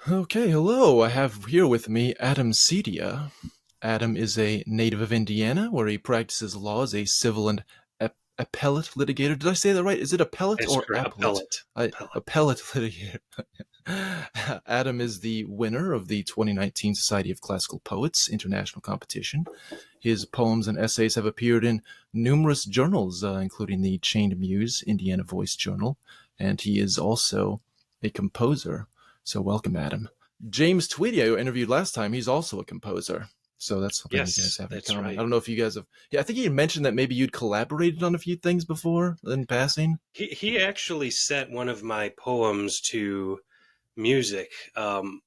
Okay, hello. I have here with me Adam Sedia. Adam is a native of Indiana, where he practices law as a civil and appellate litigator. Did I say that right? Is it appellate That's or correct. appellate? Appellate. Appellate litigator. Adam is the winner of the 2019 Society of Classical Poets International Competition. His poems and essays have appeared in numerous journals, including the Chained Muse Indiana Voice Journal, and he is also a composer. So welcome, Adam. James Tweedy, I interviewed last time, he's also a composer. So that's something you guys Yes, have in that's common. right. I don't know if you guys have... Yeah, I think you mentioned that maybe you'd collaborated on a few things before in passing. He actually set one of my poems to music,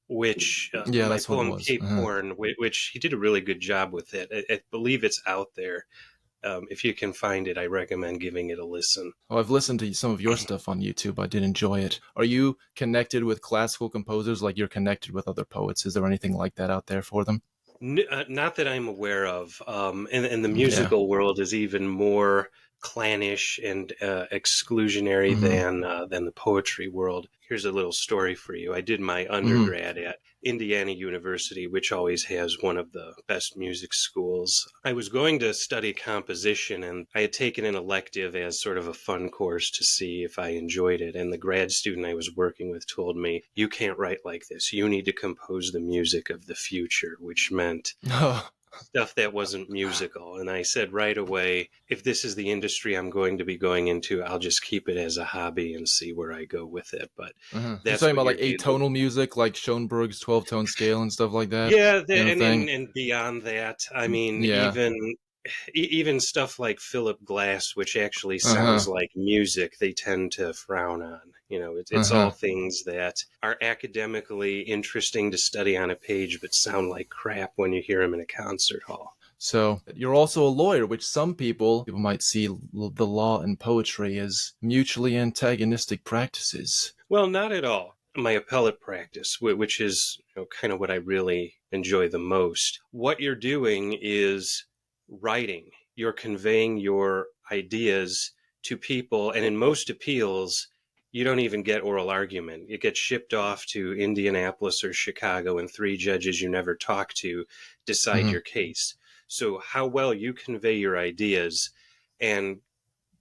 which Yeah, my that's what it poem was. Cape Horn, which he did a really good job with it. I believe it's out there. If you can find it, I recommend giving it a listen. Oh, I've listened to some of your stuff on YouTube. I did enjoy it. Are you connected with classical composers like you're connected with other poets? Is there anything like that out there for them? Not that I'm aware of. And the Yeah. musical world is even more clannish and exclusionary Mm-hmm. than the poetry world. Here's a little story for you. I did my Mm-hmm. undergrad at Indiana University, which always has one of the best music schools. I was going to study composition, and I had taken an elective as sort of a fun course to see if I enjoyed it. And the grad student I was working with told me, "You can't write like this. You need to compose the music of the future," which meant Oh, stuff that wasn't musical. And I said right away, if this is the industry I'm going to be going into, I'll just keep it as a hobby and see where I go with it. But You're that's talking what about like you're dealing. atonal music, like Schoenberg's 12-tone scale and stuff like that Yeah, kind of thing? and beyond that, I mean, Yeah. even stuff like Philip Glass, which actually sounds Uh-huh. like music, they tend to frown on. It's all Uh-huh. things that are academically interesting to study on a page, but sound like crap when you hear them in a concert hall. So you're also a lawyer, which some people might see the law and poetry as mutually antagonistic practices. Well, not at all. My appellate practice, which is kind of what I really enjoy the most. What you're doing is writing. You're conveying your ideas to people, and in most appeals, you don't even get oral argument. It gets shipped off to Indianapolis or Chicago, and three judges you never talk to decide Mm-hmm. your case. So how well you convey your ideas and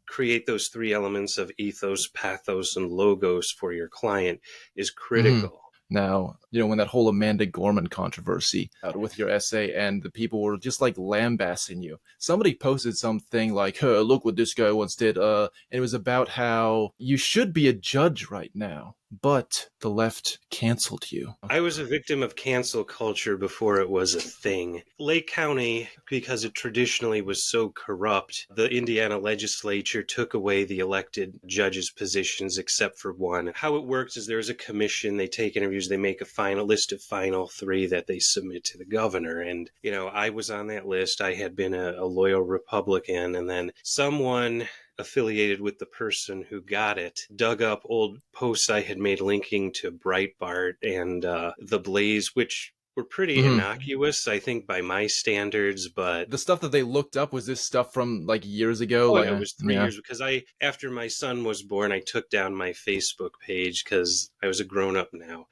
create those three elements of ethos, pathos, and logos for your client is Mm-hmm. critical. Now, when that whole Amanda Gorman controversy out with your essay and the people were just like lambasting you. Somebody posted something like, "Huh, look what this guy once did." And it was about how you should be a judge right now, but the left canceled you. I was a victim of cancel culture before it was a thing. Lake County, because it traditionally was so corrupt, the Indiana legislature took away the elected judges' positions except for one. How it works is there's a commission, they take interviews, they make a final list of final three that they submit to the governor. And, I was on that list. I had been a loyal Republican, and then someone affiliated with the person who got it, dug up old posts I had made linking to Breitbart and The Blaze, which were pretty Mm-hmm. innocuous, I think, by my standards, but The stuff that they looked up, was this stuff from like years ago? oh, Like, yeah, it was three yeah. years because after my son was born, I took down my Facebook page because I was a grown up now.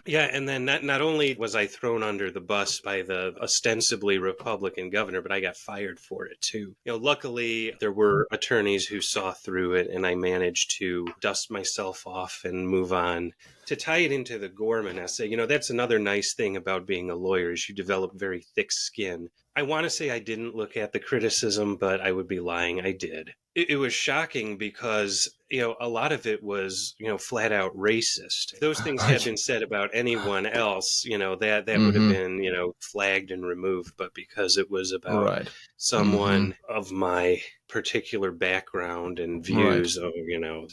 Yeah, and then not only was I thrown under the bus by the ostensibly Republican governor, but I got fired for it too. Luckily there were attorneys who saw through it, and I managed to dust myself off and move on. To tie it into the Gorman essay, that's another nice thing about being a lawyer is you develop very thick skin. I want to say I didn't look at the criticism, but I would be lying. I did. It was shocking because, a lot of it was, flat out racist. If those things had been said about anyone else, that would have Mm-hmm. been, flagged and removed. But because it was about Right. Mm-hmm. someone of my particular background and Right. views,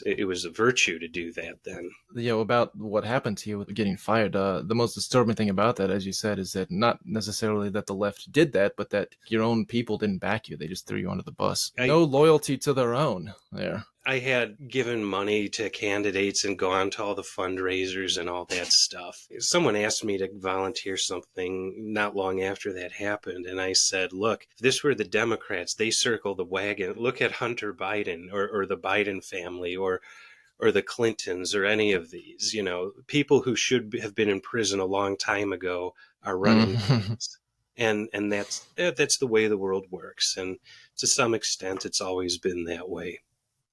it was a virtue to do that then. About what happened to you with getting fired, the most disturbing thing about that, as you said, is that not necessarily that the left did that, but that your own people didn't back you. They just threw you under the bus. I, No loyalty to their own there. I had given money to candidates and gone to all the fundraisers and all that stuff. Someone asked me to volunteer something not long after that happened, and I said, look, if this were the Democrats, they circle the wagon. Look at Hunter Biden or the Biden family or or the Clintons or any of these. You know, people who should have been in prison a long time ago are running Mhm. things. And that's the way the world works. And to some extent, it's always been that way.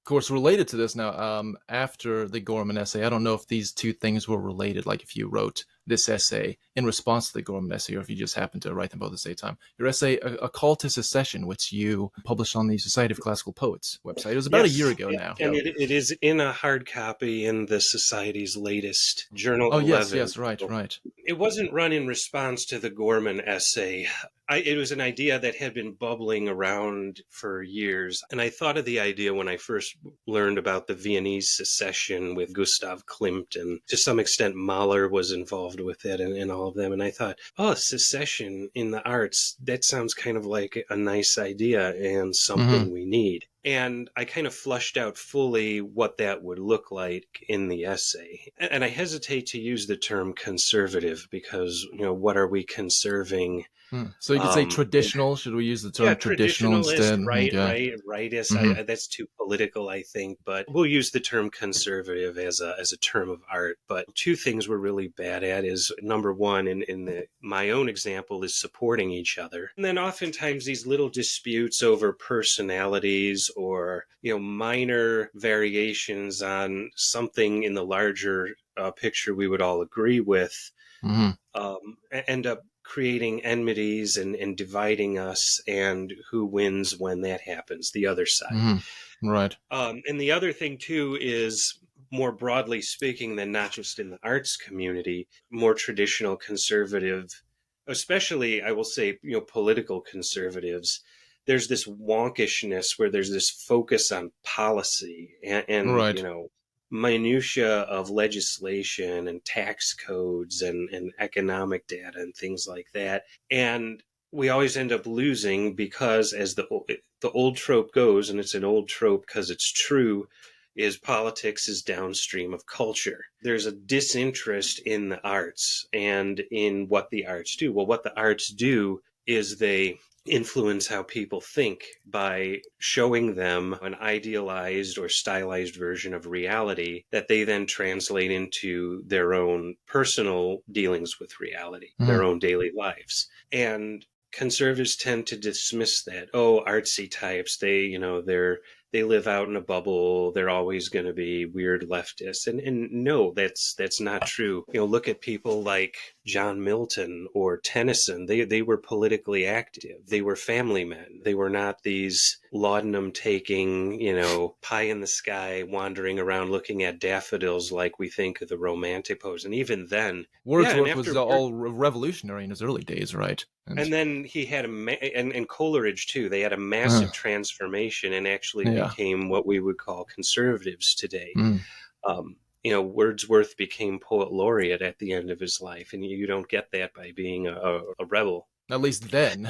Of course, related to this now, after the Gorman essay, I don't know if these two things were related, like if you wrote this essay in response to the Gorman essay, or if you just happened to write them both at the same time. Your essay, A Call to Secession, which you published on the Society of Classical Poets website. It was about a year Yes, ago yeah. now. And it is in a hard copy in the Society's latest Journal Oh, yes, 11. yes, right, right. It wasn't run in response to the Gorman essay. It was an idea that had been bubbling around for years. And I thought of the idea when I first learned about the Viennese secession with Gustav Klimt, and to some extent Mahler was involved with it and all of them. And I thought, oh, secession in the arts, that sounds kind of like a nice idea and Mm-hmm. something we need. And I kind of flushed out fully what that would look like in the essay. And I hesitate to use the term conservative because, you know, what are we conserving? So you could say And traditional. Should we use the yeah, term traditional traditionalist, instead? Okay. rightist. Mm-hmm. That's too political, I think. But we'll use the term conservative as a term of art. But two things we're really bad at is number one, my own example is supporting each other, and then oftentimes these little disputes over personalities or minor variations on something in the larger picture we would all agree with Mm-hmm. end up creating enmities and dividing us, and who wins when that happens? The other side. Mm-hmm. Right. And the other thing too is, more broadly speaking than not just in the arts community, more traditional conservative, especially I will say, political conservatives, there's this wonkishness where there's this focus on policy and Right. minutia of legislation and tax codes and economic data and things like that. And we always end up losing because, as the old trope goes, and it's an old trope because it's true, is politics is downstream of culture. There's a disinterest in the arts and in what the arts do. Well, what the arts do is they influence how people think by showing them an idealized or stylized version of reality that they then translate into their own personal dealings with reality, Mm-hmm. their own daily lives. And conservatives tend to dismiss that. Oh, artsy types, they live out in a bubble. They're always going to be weird leftists. And no, that's not true. Look at people like John Milton or Tennyson. They were politically active. They were family men. They were not these laudanum taking, pie in the sky, wandering around looking at daffodils like we think of the romantic pose. And even then, and Wordsworth was after all revolutionary in his early days, right? and then he had and Coleridge too. They had a massive transformation and actually yeah. became what we would call conservatives today. Mm. Wordsworth became poet laureate at the end of his life, and you don't get that by being a rebel. At least then,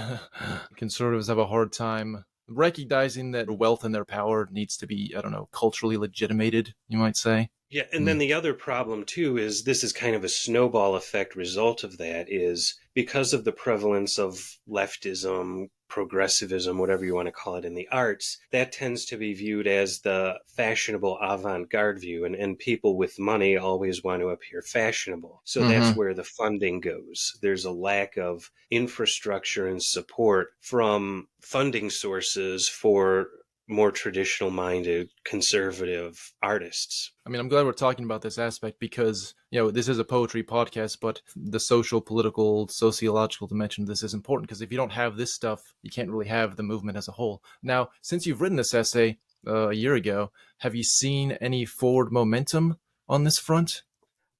conservatives have a hard time recognizing that wealth and their power needs to be, I don't know, culturally legitimated, you might say. Yeah, and then the other problem too is, this is kind of a snowball effect result of that, is because of the prevalence of leftism, progressivism, whatever you want to call it, in the arts, that tends to be viewed as the fashionable avant-garde view, and people with money always want to appear fashionable. So that's where the funding goes. There's a lack of infrastructure and support from funding sources for more traditional minded conservative artists. I mean, I'm glad we're talking about this aspect because, this is a poetry podcast, but the social, political, sociological dimension of this is important, because if you don't have this stuff, you can't really have the movement as a whole. Now, since you've written this essay a year ago, have you seen any forward momentum on this front?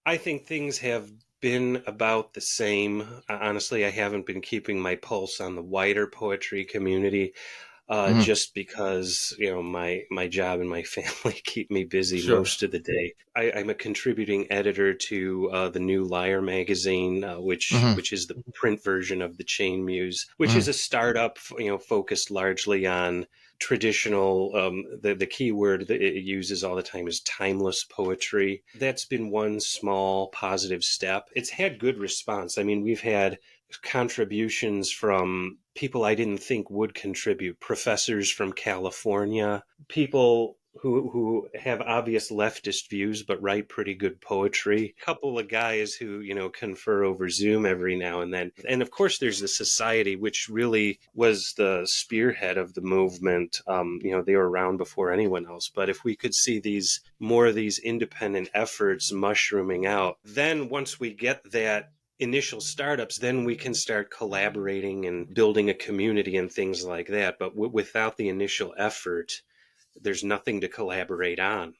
I think things have been about the same. Honestly, I haven't been keeping my pulse on the wider poetry community. Just because my job and my family keep me busy Sure. most of the day. I'm a contributing editor to the New Lyre magazine, which is the print version of the Chain Muse, which is a startup, focused largely on traditional. The key word that it uses all the time is timeless poetry. That's been one small positive step. It's had good response. I mean, we've had contributions from people I didn't think would contribute, professors from California, people who have obvious leftist views but write pretty good poetry. A couple of guys who, confer over Zoom every now and then. And of course, there's the Society, which really was the spearhead of the movement. They were around before anyone else. But if we could see more of these independent efforts mushrooming out, then once we get that initial startups, then we can start collaborating and building a community and things like that. But without the initial effort, there's nothing to collaborate on.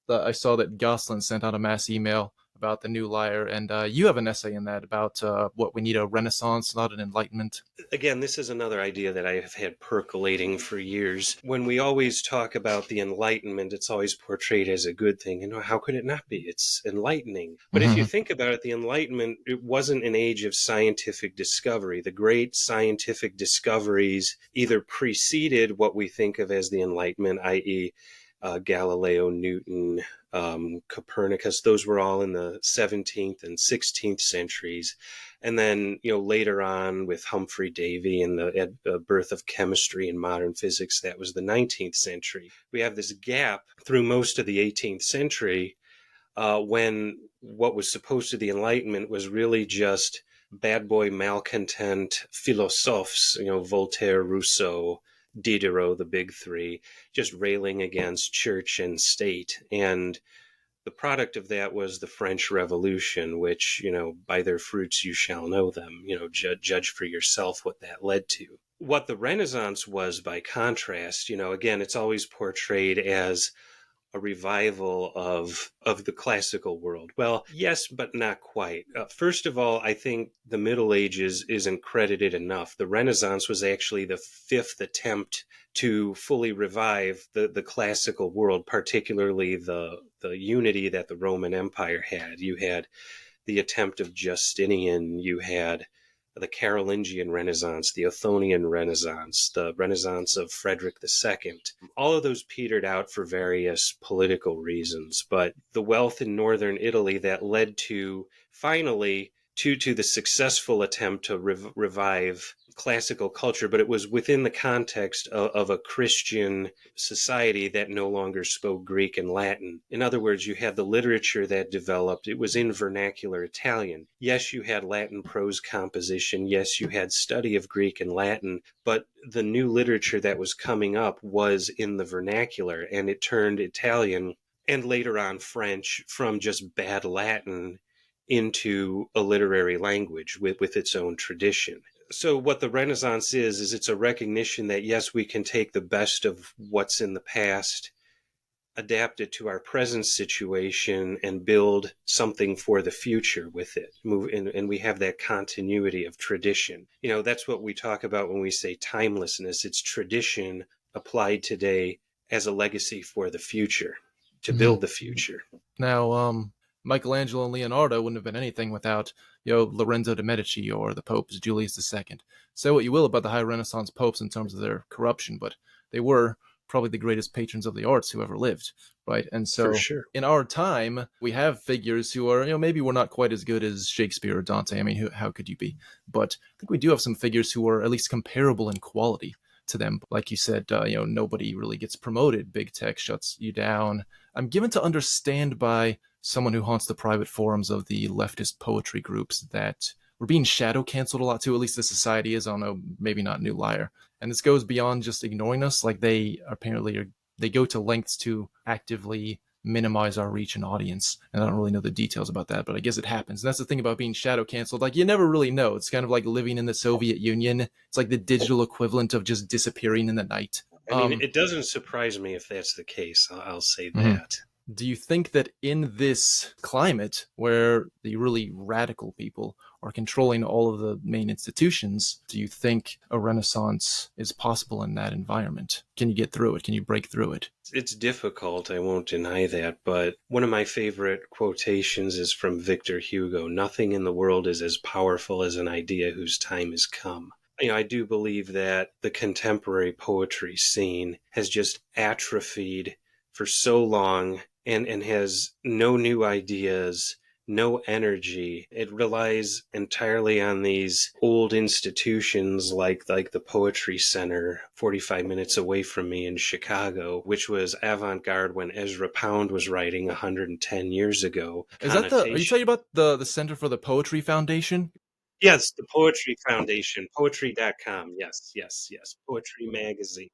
I saw that Gosselin sent out a mass email about the new lyre, and you have an essay in that about what we need a renaissance, not an enlightenment. Again, this is another idea that I have had percolating for years. When we always talk about the Enlightenment, it's always portrayed as a good thing. How could it not be? It's enlightening. But if you think about it, the Enlightenment, it wasn't an age of scientific discovery. The great scientific discoveries either preceded what we think of as the Enlightenment, i.e., Galileo, Newton, Copernicus. Those were all in the 17th and 16th centuries. And then, later on with Humphrey Davy and the birth of chemistry and modern physics, that was the 19th century. We have this gap through most of the 18th century when what was supposed to be the Enlightenment was really just bad boy malcontent philosophes, Voltaire, Rousseau, Diderot, the big three, just railing against church and state. And the product of that was the French Revolution, which, by their fruits you shall know them, judge for yourself what that led to. What the Renaissance was, by contrast, again, it's always portrayed as a revival of the classical world. Well, yes, but not quite. First of all, I think the Middle Ages isn't credited enough. The Renaissance was actually the fifth attempt to fully revive the classical world, particularly the unity that the Roman Empire had. You had the attempt of Justinian, you had the Carolingian Renaissance, the Othonian Renaissance, the Renaissance of Frederick II. All of those petered out for various political reasons, but the wealth in northern Italy that led to, finally, to the successful attempt to revive classical culture, but it was within the context of a Christian society that no longer spoke Greek and Latin. In other words, you had the literature that developed. It was in vernacular Italian. Yes, you had Latin prose composition. Yes, you had study of Greek and Latin, but the new literature that was coming up was in the vernacular, and it turned Italian and later on French from just bad Latin into a literary language with its own tradition. So what the Renaissance is it's a recognition that, yes, we can take the best of what's in the past, adapt it to our present situation, and build something for the future with it. And we have that continuity of tradition. That's what we talk about when we say timelessness. It's tradition applied today as a legacy for the future, to build the future. Now, Michelangelo and Leonardo wouldn't have been anything without, Lorenzo de' Medici or the Popes Julius II. Say what you will about the high Renaissance popes in terms of their corruption, but they were probably the greatest patrons of the arts who ever lived, right? And so in our time, we have figures who are, maybe we're not quite as good as Shakespeare or Dante. I mean, how could you be? But I think we do have some figures who are at least comparable in quality to them. Like you said, nobody really gets promoted. Big tech shuts you down. I'm given to understand by someone who haunts the private forums of the leftist poetry groups that we're being shadow canceled a lot too. At least the Society is. I don't know, maybe not New Lyre. And this goes beyond just ignoring us. Like they go to lengths to actively minimize our reach and audience. And I don't really know the details about that, but I guess it happens. And that's the thing about being shadow canceled. Like you never really know. It's kind of like living in the Soviet Union. It's like the digital equivalent of just disappearing in the night. I mean, it doesn't surprise me if that's the case. I'll say that. Do you think that in this climate where the really radical people are controlling all of the main institutions, do you think a renaissance is possible in that environment? Can you get through it? Can you break through it? It's difficult, I won't deny that, but one of my favorite quotations is from Victor Hugo. Nothing in the world is as powerful as an idea whose time has come. I do believe that the contemporary poetry scene has just atrophied for so long and has no new ideas, no energy. It relies entirely on these old institutions like the Poetry Center 45 minutes away from me in Chicago, which was avant-garde when Ezra Pound was writing 110 years ago. Is that are you talking about the Center for the Poetry Foundation? Yes, the Poetry Foundation, poetry.com. Yes, yes, yes. Poetry magazine.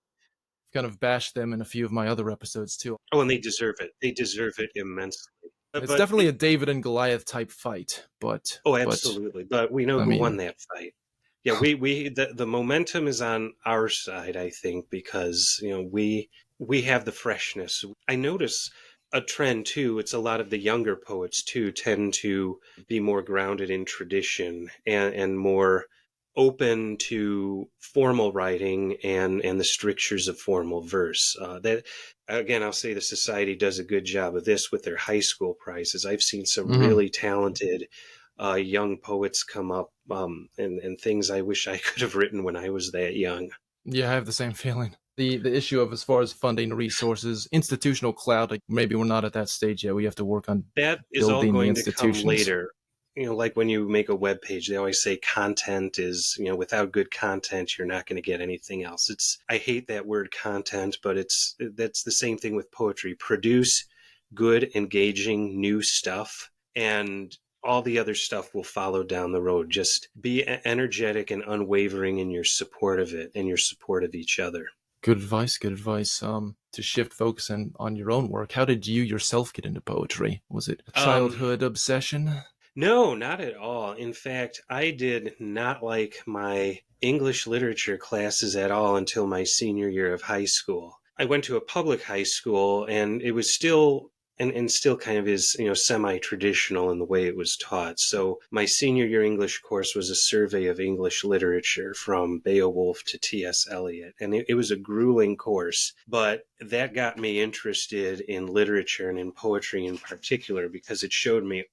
Kind of bashed them in a few of my other episodes too. Oh, and they deserve it. They deserve it immensely. It's But definitely a David and Goliath type fight, but oh, absolutely. But we know I who won mean, that fight. Yeah, the momentum is on our side, I think, because we have the freshness. I notice a trend too. It's a lot of the younger poets too tend to be more grounded in tradition and more open to formal writing and the strictures of formal verse. That again, I'll say the society does a good job of this with their high school prizes. I've seen some really talented young poets come up, and things I wish I could have written when I was that young. yeah, I have the same feeling. The issue of as far as funding resources, institutional cloud, like maybe we're not at that stage yet. We have to work on That is all building the going to come institutions. later. Like when you make a web page, they always say content is, without good content, you're not going to get anything else. I hate that word content, but that's the same thing with poetry. Produce good, engaging, new stuff, and all the other stuff will follow down the road. Just be energetic and unwavering in your support of it and your support of each other. Good advice. Good advice. To shift focus on your own work, how did you yourself get into poetry? Was it a childhood obsession? No, not at all. In fact, I did not like my English literature classes at all until my senior year of high school. I went to a public high school, and it was still and still kind of is, semi-traditional in the way it was taught. So my senior year English course was a survey of English literature from Beowulf to T.S. Eliot. And it was a grueling course, but that got me interested in literature and in poetry in particular, because it showed me,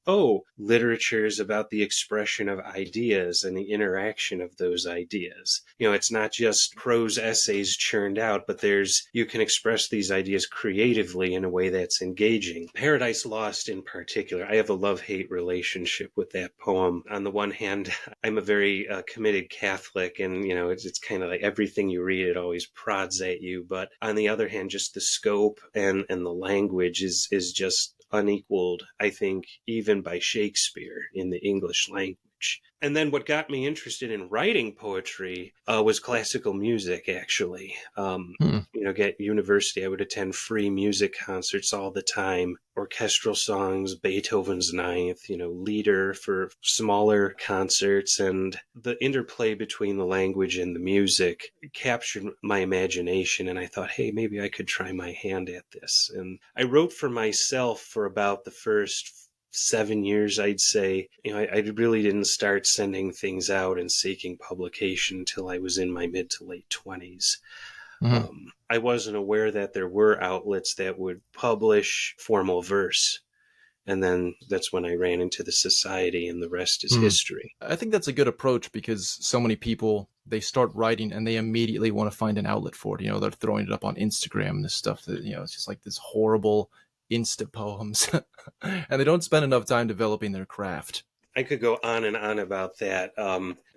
literature is about the expression of ideas and the interaction of those ideas. It's not just prose essays churned out, but you can express these ideas creatively in a way that's engaging. Paradise Lost in particular, I have a love-hate relationship with that poem. On the one hand, I'm a very committed Catholic, and it's kind of like everything you read, it always prods at you. But on the other hand, just the scope and the language is just unequaled, I think, even by Shakespeare in the English language. And then what got me interested in writing poetry was classical music, actually. At university, I would attend free music concerts all the time, orchestral songs, Beethoven's Ninth, Lieder for smaller concerts. And the interplay between the language and the music captured my imagination. And I thought, hey, maybe I could try my hand at this. And I wrote for myself for about the first 7 years, I'd say. I really didn't start sending things out and seeking publication until I was in my mid to late 20s. I wasn't aware that there were outlets that would publish formal verse. And then that's when I ran into the society, and the rest is history. I think that's a good approach, because so many people, they start writing and they immediately want to find an outlet for it. They're throwing it up on Instagram, this stuff that, it's just like this horrible Insta poems, and they don't spend enough time developing their craft. I could go on and on about that.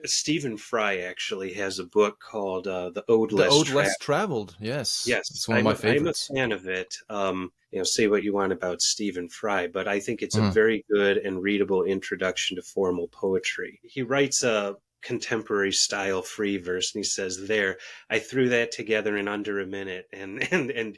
Stephen Fry actually has a book called The Ode Less Traveled. Yes. Yes. It's one of my favorites. I'm a fan of it. Say what you want about Stephen Fry, but I think it's a very good and readable introduction to formal poetry. He writes a contemporary style free verse, and he says, I threw that together in under a minute, and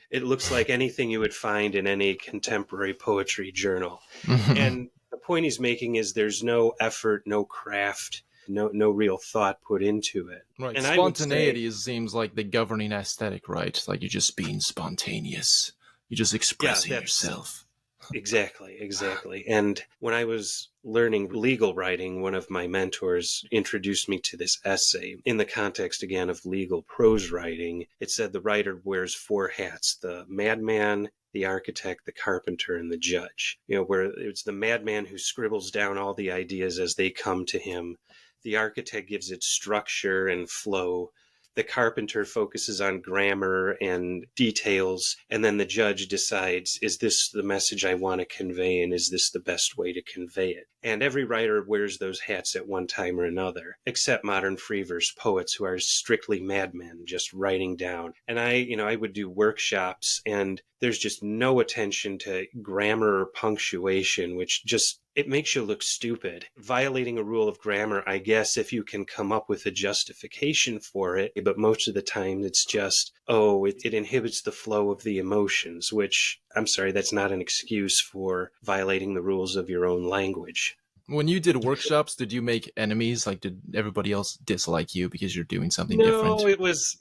it looks like anything you would find in any contemporary poetry journal. And the point he's making is there's no effort, no craft, no real thought put into it. Right. And spontaneity seems like the governing aesthetic, right? Like you're just being spontaneous. You're just expressing yourself. Exactly. And when I was learning legal writing, one of my mentors introduced me to this essay in the context, again, of legal prose writing. It said the writer wears 4 hats: the madman, the architect, the carpenter, and the judge. Where it's the madman who scribbles down all the ideas as they come to him. The architect gives it structure and flow. the carpenter focuses on grammar and details, and then the judge decides, is this the message I want to convey, and is this the best way to convey it? And every writer wears those hats at one time or another, except modern free verse poets who are strictly madmen, just writing down. And I would do workshops, and there's just no attention to grammar or punctuation, which just, it makes you look stupid. Violating a rule of grammar, I guess, if you can come up with a justification for it, but most of the time it's just, it inhibits the flow of the emotions, which, I'm sorry, that's not an excuse for violating the rules of your own language. When you did workshops, did you make enemies? Like, did everybody else dislike you because you're doing something different? No, it was,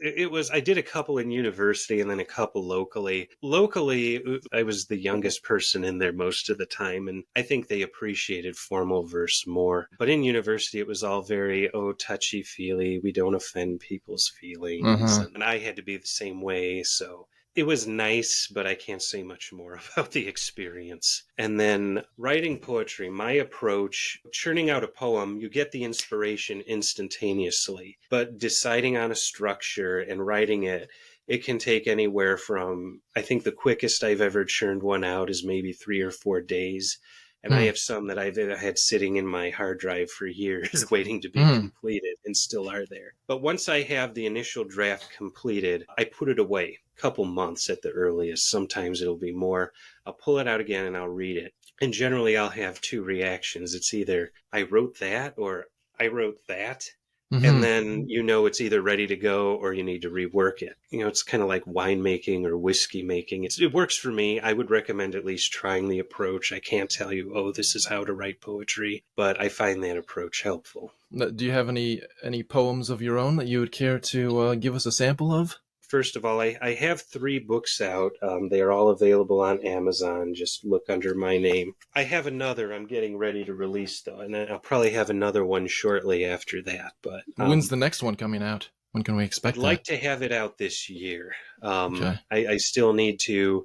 I did a couple in university and then a couple locally. Locally, I was the youngest person in there most of the time, and I think they appreciated formal verse more. But in university, it was all very, touchy-feely. We don't offend people's feelings. And I had to be the same way, so it was nice, but I can't say much more about the experience. And then writing poetry, my approach, churning out a poem, you get the inspiration instantaneously, but deciding on a structure and writing it, it can take anywhere from, I think the quickest I've ever churned one out is maybe 3 or 4 days. And I have some that I've had sitting in my hard drive for years waiting to be completed and still are there. But once I have the initial draft completed, I put it away a couple months at the earliest. Sometimes it'll be more. I'll pull it out again and I'll read it. And generally I'll have 2 reactions. It's either I wrote that or I wrote that. And then it's either ready to go or you need to rework it. It's kind of like winemaking or whiskey making. It works for me. I would recommend at least trying the approach. I can't tell you, this is how to write poetry, but I find that approach helpful. Do you have any poems of your own that you would care to give us a sample of? First of all, I have 3 books out. They are all available on Amazon. Just look under my name. I have another I'm getting ready to release, though, and I'll probably have another one shortly after that. But when's the next one coming out? When can we expect I'd like to have it out this year. Okay. I still need to,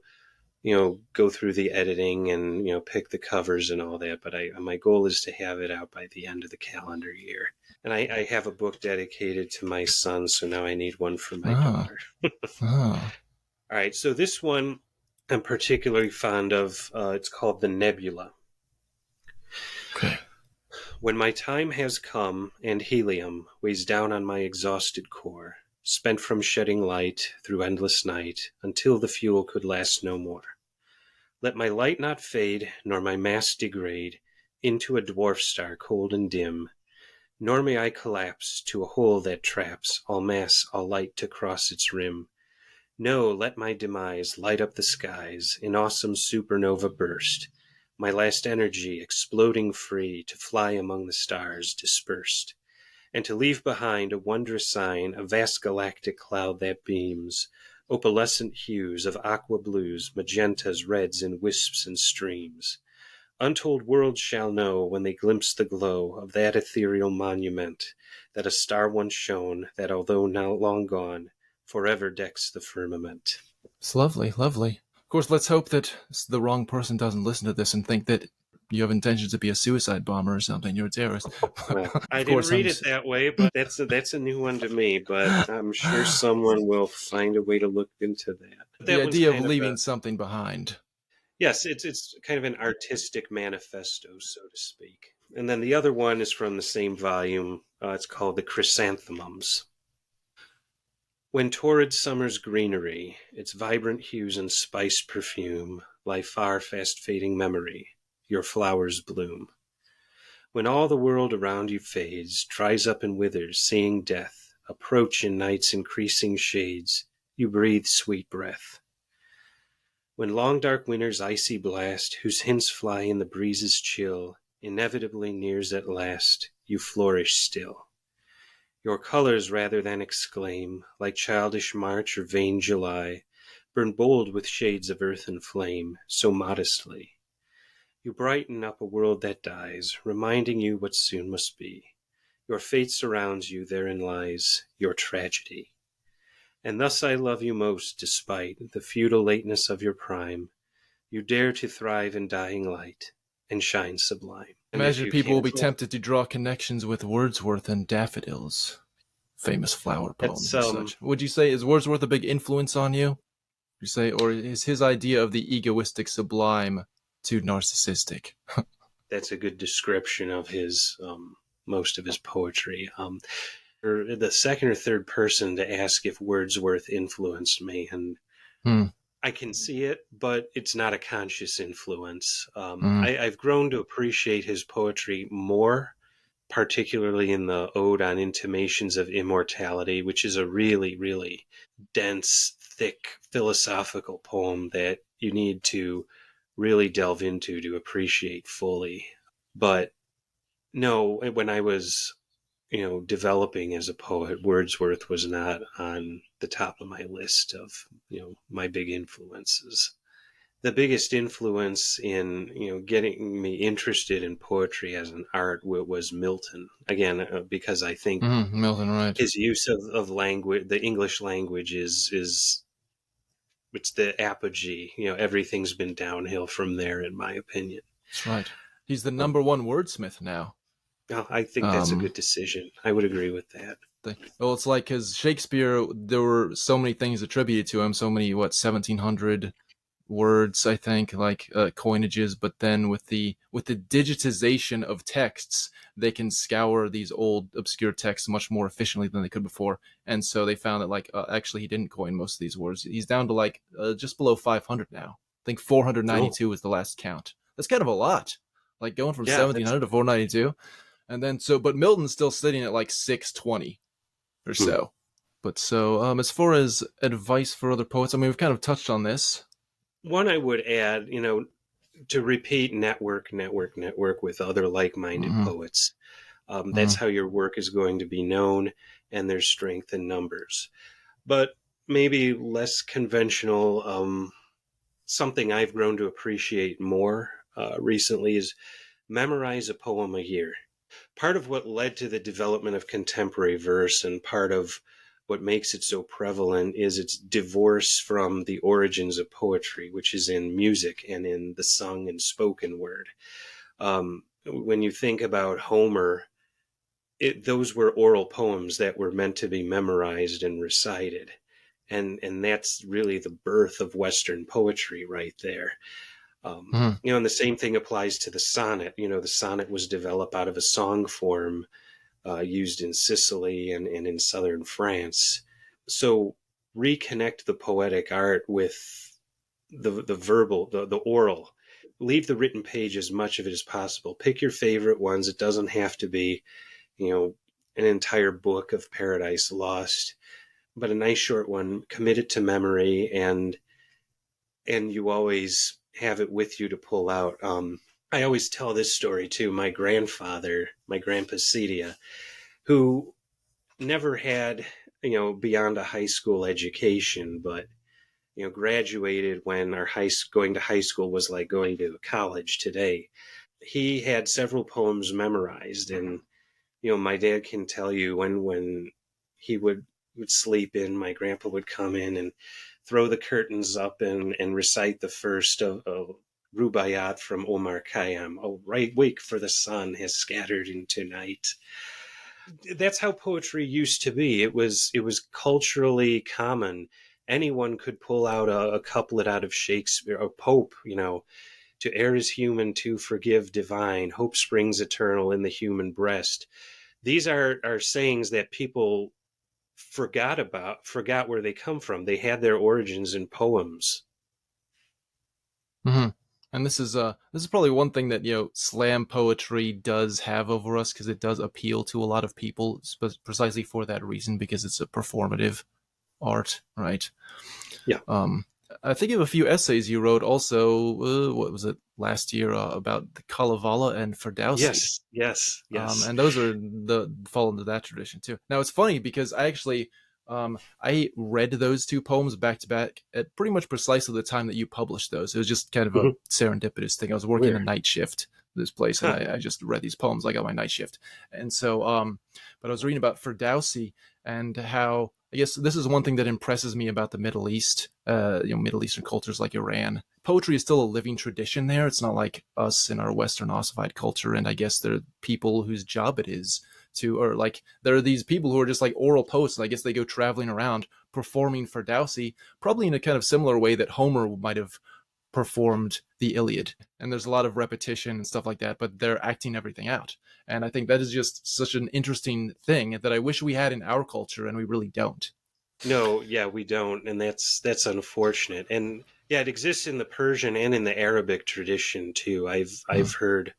go through the editing and, pick the covers and all that. But my goal is to have it out by the end of the calendar year. And I have a book dedicated to my son, so now I need one for my daughter. All right, so this one I'm particularly fond of. It's called The Nebula. Okay. When my time has come and helium weighs down on my exhausted core, spent from shedding light through endless night until the fuel could last no more, let my light not fade nor my mass degrade into a dwarf star cold and dim, nor may I collapse to a hole that traps all mass, all light to cross its rim. No, let my demise light up the skies in awesome supernova burst, my last energy exploding free to fly among the stars dispersed, and to leave behind a wondrous sign, a vast galactic cloud that beams, opalescent hues of aqua blues, magentas, reds, and wisps and streams. Untold worlds shall know when they glimpse the glow of that ethereal monument, that a star once shone, that although now long gone, forever decks the firmament. It's lovely, lovely. Of course, let's hope that the wrong person doesn't listen to this and think that you have intentions to be a suicide bomber or something. You're a terrorist. Well, I didn't read it that way, but that's a new one to me. But I'm sure someone will find a way to look into that. The idea of leaving something behind. Yes, it's kind of an artistic manifesto, so to speak. And then the other one is from the same volume. It's called The Chrysanthemums. When torrid summer's greenery, its vibrant hues and spiced perfume, lie far fast-fading memory, your flowers bloom. When all the world around you fades, dries up and withers, seeing death approach in night's increasing shades, you breathe sweet breath. When long dark winter's icy blast, whose hints fly in the breeze's chill, inevitably nears at last, you flourish still. Your colors rather than exclaim, like childish March or vain July, burn bold with shades of earth and flame, so modestly. You brighten up a world that dies, reminding you what soon must be. Your fate surrounds you, therein lies your tragedy. And thus I love you most, despite the futile lateness of your prime. You dare to thrive in dying light, and shine sublime. Imagine people will be tempted to draw connections with Wordsworth and daffodils. famous flower poems That's and such. Would you say, is Wordsworth a big influence on you? You say, or is his idea of the egoistic sublime too narcissistic? that's a good description of his most of his poetry. Or the second or third person to ask if Wordsworth influenced me, and Hmm. I can see it, but it's not a conscious influence. Hmm. I've grown to appreciate his poetry more, particularly in the Ode on Intimations of Immortality, which is a really, really dense, thick philosophical poem that you need to really delve into to appreciate fully. But no, when I was, developing as a poet, Wordsworth was not on the top of my list of, my big influences. The biggest influence in, getting me interested in poetry as an art was Milton. Again, because I think Milton, right. his use of language, the English language is it's the apogee. Everything's been downhill from there, in my opinion. That's right. He's the Um, number one wordsmith now. I think that's a good decision. I would agree with that. Well, it's like, because Shakespeare, there were so many things attributed to him, so many, 1,700 words, I think, like coinages. But then with the digitization of texts, they can scour these old obscure texts much more efficiently than they could before. And so they found that actually he didn't coin most of these words. He's down to just below 500 now. I think 492 was the last count. That's kind of a lot. Like going from Yeah, 1,700 to 492. And then but Milton's still sitting at 620 or so. But so as far as advice for other poets, I mean, we've kind of touched on this. one I would add, to repeat network with other like-minded poets. That's how your work is going to be known, and there's strength in numbers. But maybe less conventional, something I've grown to appreciate more recently is memorize a poem a year. Part of what led to the development of contemporary verse, and part of what makes it so prevalent, is its divorce from the origins of poetry, which is in music and in the sung and spoken word. When you think about Homer, those were oral poems that were meant to be memorized and recited. And that's really the birth of Western poetry right there. And the same thing applies to the sonnet. The sonnet was developed out of a song form used in Sicily and in southern France. So reconnect the poetic art with the verbal, the oral. Leave the written page as much of it as possible. Pick your favorite ones. It doesn't have to be, an entire book of Paradise Lost, but a nice short one. Commit it to memory, and you always have it with you to pull out. I always tell this story too. My grandfather, my grandpa Sedia, who never had, beyond a high school education, but, graduated when going to high school was like going to college today. He had several poems memorized, and, my dad can tell you when he would sleep in, my grandpa would come in and throw the curtains up and recite the first of Rubaiyat from Omar Khayyam. Oh, right, wake, for the sun has scattered into night. That's how poetry used to be. It was culturally common. Anyone could pull out a couplet out of Shakespeare, or Pope, to err is human, to forgive divine, hope springs eternal in the human breast. These are sayings that people forgot where they come from. They had their origins in poems. And this is probably one thing that slam poetry does have over us, because it does appeal to a lot of people precisely for that reason, because it's a performative art, right? Yeah. I think of a few essays you wrote also. What was it, last year, about the Kalevala and Ferdowsi? Yes. And those fall into that tradition too. Now it's funny because I actually I read those two poems back to back at pretty much precisely the time that you published those. It was just kind of a serendipitous thing. I was working a night shift at this place, and I just read these poems. I got my night shift, and so but I was reading about Ferdowsi and how, I guess this is one thing that impresses me about the Middle East, Middle Eastern cultures like Iran. Poetry is still a living tradition there. It's not like us in our Western ossified culture, and I guess there are people whose job it is or like there are these people who are just like oral poets, and I guess they go traveling around performing for Dowsey, probably in a kind of similar way that Homer might have performed the Iliad. And there's a lot of repetition and stuff like that, but they're acting everything out. And I think that is just such an interesting thing that I wish we had in our culture, and we really don't. No, yeah, we don't, and that's unfortunate. And yeah, it exists in the Persian and in the Arabic tradition too. I've heard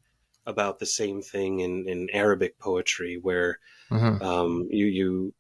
about the same thing in Arabic poetry, where you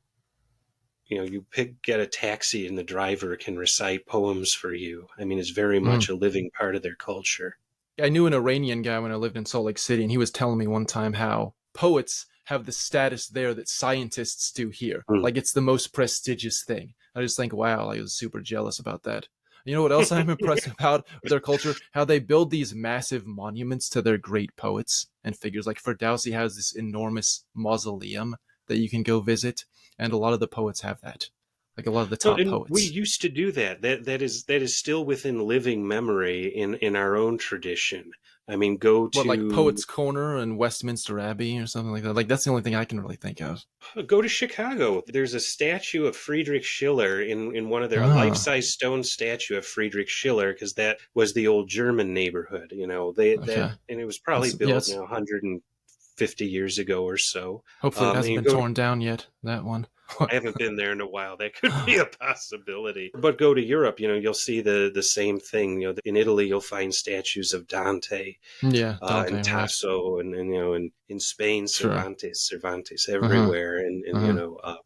get a taxi and the driver can recite poems for you. I mean, it's very much a living part of their culture. I knew an Iranian guy when I lived in Salt Lake City, and he was telling me one time how poets have the status there that scientists do here. Like it's the most prestigious thing. I just think, wow, I was super jealous about that. You know what else I'm impressed about with their culture? How they build these massive monuments to their great poets and figures. Like Ferdowsi has this enormous mausoleum that you can go visit, and a lot of the poets have that. Like a lot of the top poets. We used to do that. That is still within living memory in our own tradition. I mean, like Poets' Corner and Westminster Abbey or something like that. Like that's the only thing I can really think of. Go to Chicago. There's a statue of Friedrich Schiller in one of their life-size stone statue of Friedrich Schiller, because that was the old German neighborhood. You know, and it was probably built 150 years ago or so. Hopefully, it hasn't been torn down yet. That one. I haven't been there in a while. That could be a possibility. But go to Europe, you'll see the same thing. In Italy, you'll find statues of Dante, Dante, and Tasso, right. and in Spain, Cervantes everywhere, and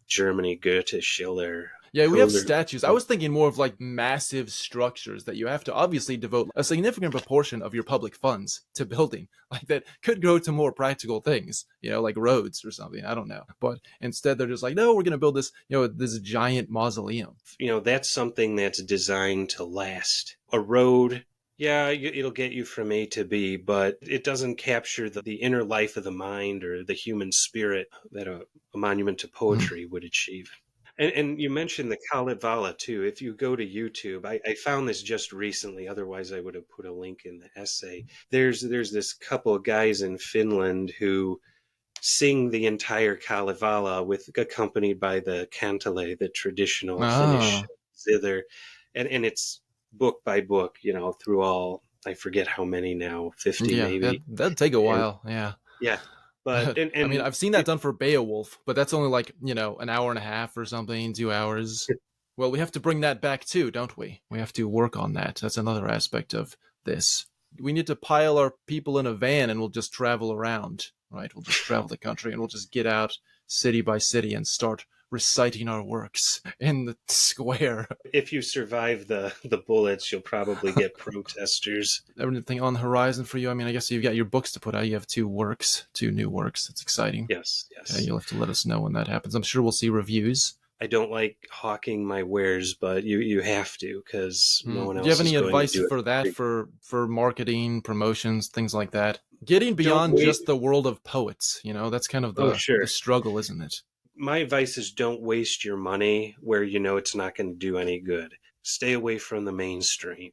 Germany, Goethe, Schiller. Yeah, we have statues. I was thinking more of like massive structures that you have to obviously devote a significant proportion of your public funds to building. Like that could go to more practical things, like roads or something. I don't know. But instead they're just like, no, we're going to build this, this giant mausoleum. That's something that's designed to last. A road, yeah, it'll get you from A to B, but it doesn't capture the inner life of the mind or the human spirit that a monument to poetry would achieve. And you mentioned the Kalevala too. If you go to YouTube, I found this just recently. Otherwise, I would have put a link in the essay. There's this couple of guys in Finland who sing the entire Kalevala accompanied by the kantele, the traditional Finnish zither, and it's book by book, through all. I forget how many now, 50 maybe. That'd take a while. Yeah. But I mean, I've seen that done for Beowulf, but that's only like, an hour and a half or something, 2 hours. Well, we have to bring that back too, don't we? We have to work on that. That's another aspect of this. We need to pile our people in a van and we'll just travel around, right? We'll just travel the country and we'll just get out city by city and start reciting our works in the square. If you survive the bullets, you'll probably get protesters. Everything on the horizon for you? I mean, I guess you've got your books to put out. You have 2 new works. That's exciting. Yes. You'll have to let us know when that happens. I'm sure we'll see reviews. I don't like hawking my wares, but you have to, because no one else. Do you have any is advice going to do for it. that, for marketing, promotions, things like that? Getting beyond just the world of poets, that's kind of the struggle, isn't it? My advice is don't waste your money where it's not going to do any good. Stay away from the mainstream.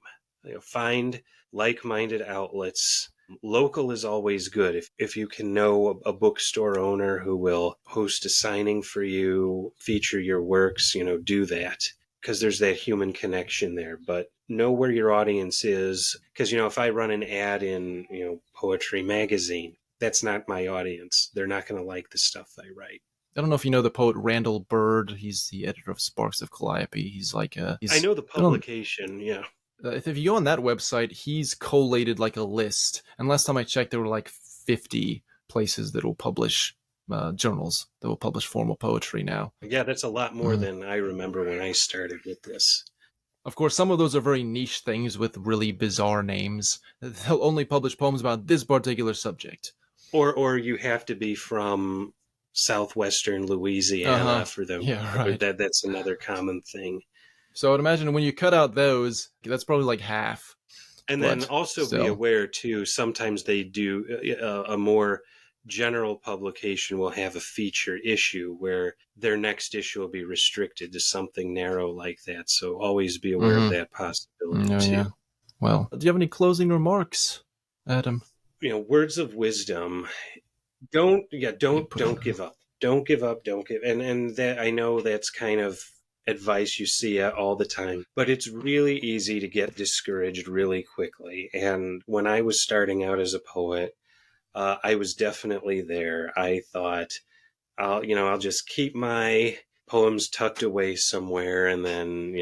Find like-minded outlets. Local is always good. If you can know a bookstore owner who will host a signing for you, feature your works, do that, because there's that human connection there. But know where your audience is, because if I run an ad in Poetry Magazine, that's not my audience. They're not going to like the stuff I write. I don't know if you know the poet Randall Bird. He's the editor of Sparks of Calliope. He's like I know the publication, yeah. If you go on that website, he's collated like a list. And last time I checked, there were like 50 places that will publish journals that will publish formal poetry now. Yeah, that's a lot more than I remember when I started with this. Of course, some of those are very niche things with really bizarre names. They'll only publish poems about this particular subject. Or you have to be from southwestern Louisiana for them. Yeah, right. That's another common thing. So I'd imagine when you cut out those, that's probably like half. And then also be aware too, sometimes they do a more general publication will have a feature issue where their next issue will be restricted to something narrow like that. So always be aware of that possibility too. Yeah. Well, do you have any closing remarks, Adam? Words of wisdom. Don't give up. Don't give up. Don't give. And that, I know that's kind of advice you see all the time, but it's really easy to get discouraged really quickly. And when I was starting out as a poet, I was definitely there. I thought, I'll just keep my poems tucked away somewhere, and then,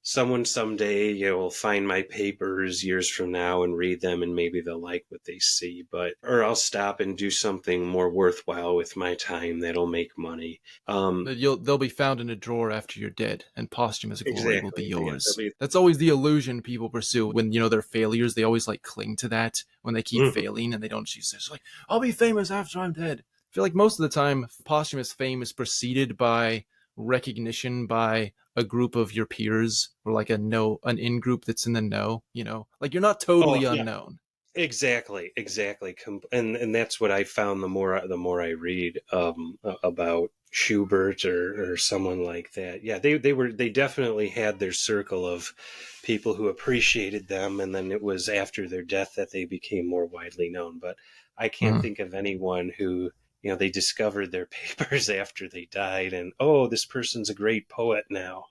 someone someday, will find my papers years from now and read them, and maybe they'll like what they see. Or I'll stop and do something more worthwhile with my time that'll make money. They'll be found in a drawer after you're dead, and posthumous glory will be Exactly. yours. Yeah, That's always the illusion people pursue when they're failures. They always cling to that when they keep failing, and they don't choose. It's I'll be famous after I'm dead. I feel like most of the time, posthumous fame is preceded by recognition by a group of your peers, or an in group that's in the know. You're not totally unknown. Exactly. And that's what I found the more I read about Schubert or someone like that. Yeah, they definitely had their circle of people who appreciated them, and then it was after their death that they became more widely known. But I can't think of anyone who, they discovered their papers after they died, and this person's a great poet now.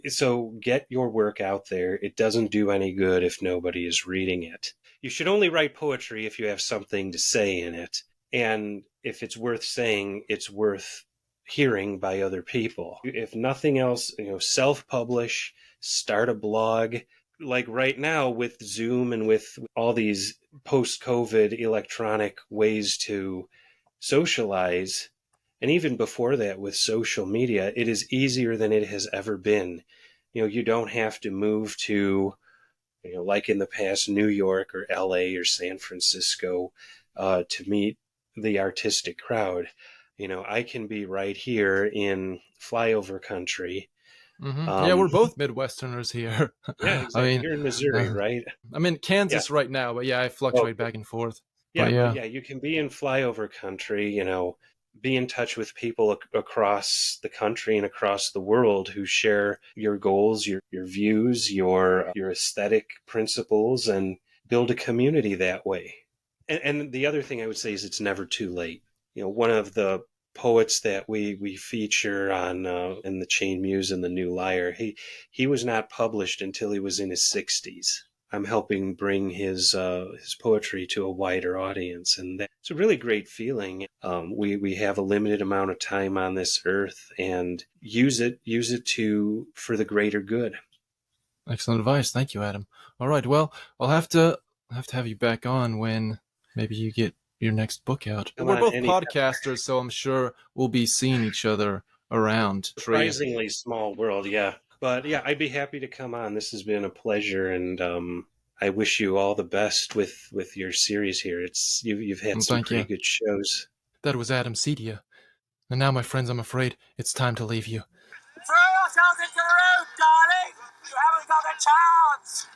So get your work out there. It doesn't do any good if nobody is reading it. You should only write poetry if you have something to say in it. And if it's worth saying, it's worth hearing by other people. If nothing else, self-publish, start a blog. Like right now with Zoom and with all these post-COVID electronic ways to socialize, and even before that with social media, it is easier than it has ever been. You don't have to move to, like in the past, New York or LA or San Francisco to meet the artistic crowd. I can be right here in flyover country. Yeah, we're both Midwesterners here. Yeah, exactly. You're in Missouri, right? I'm in Kansas right now, but yeah, I fluctuate back and forth. Yeah, you can be in flyover country, be in touch with people across the country and across the world who share your goals, your views, your aesthetic principles, and build a community that way. And the other thing I would say is it's never too late. One of the poets that we feature on in the Chain Muse and the New Lyre, he was not published until he was in his 60s. I'm helping bring his poetry to a wider audience, and it's a really great feeling. We have a limited amount of time on this earth, and use it for the greater good. Excellent advice, thank you, Adam. All right, well, I'll have to have you back on when maybe you get your next book out. We're both podcasters, so I'm sure we'll be seeing each other around. Surprisingly small world, yeah. But yeah, I'd be happy to come on. This has been a pleasure, and I wish you all the best with your series here. You've had some pretty good shows. That was Adam Sedia. And now, my friends, I'm afraid it's time to leave you. Throw yourself into the road, darling! You haven't got a chance!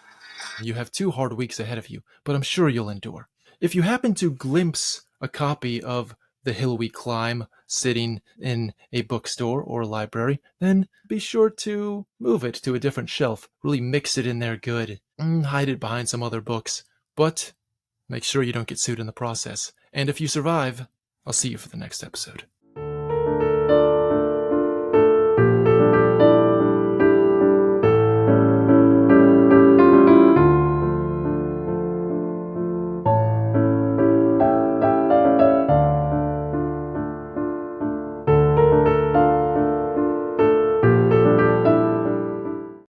You have 2 hard weeks ahead of you, but I'm sure you'll endure. If you happen to glimpse a copy of The Hill We Climb sitting in a bookstore or library, then be sure to move it to a different shelf. Really mix it in there good. Hide it behind some other books. But make sure you don't get sued in the process. And if you survive, I'll see you for the next episode.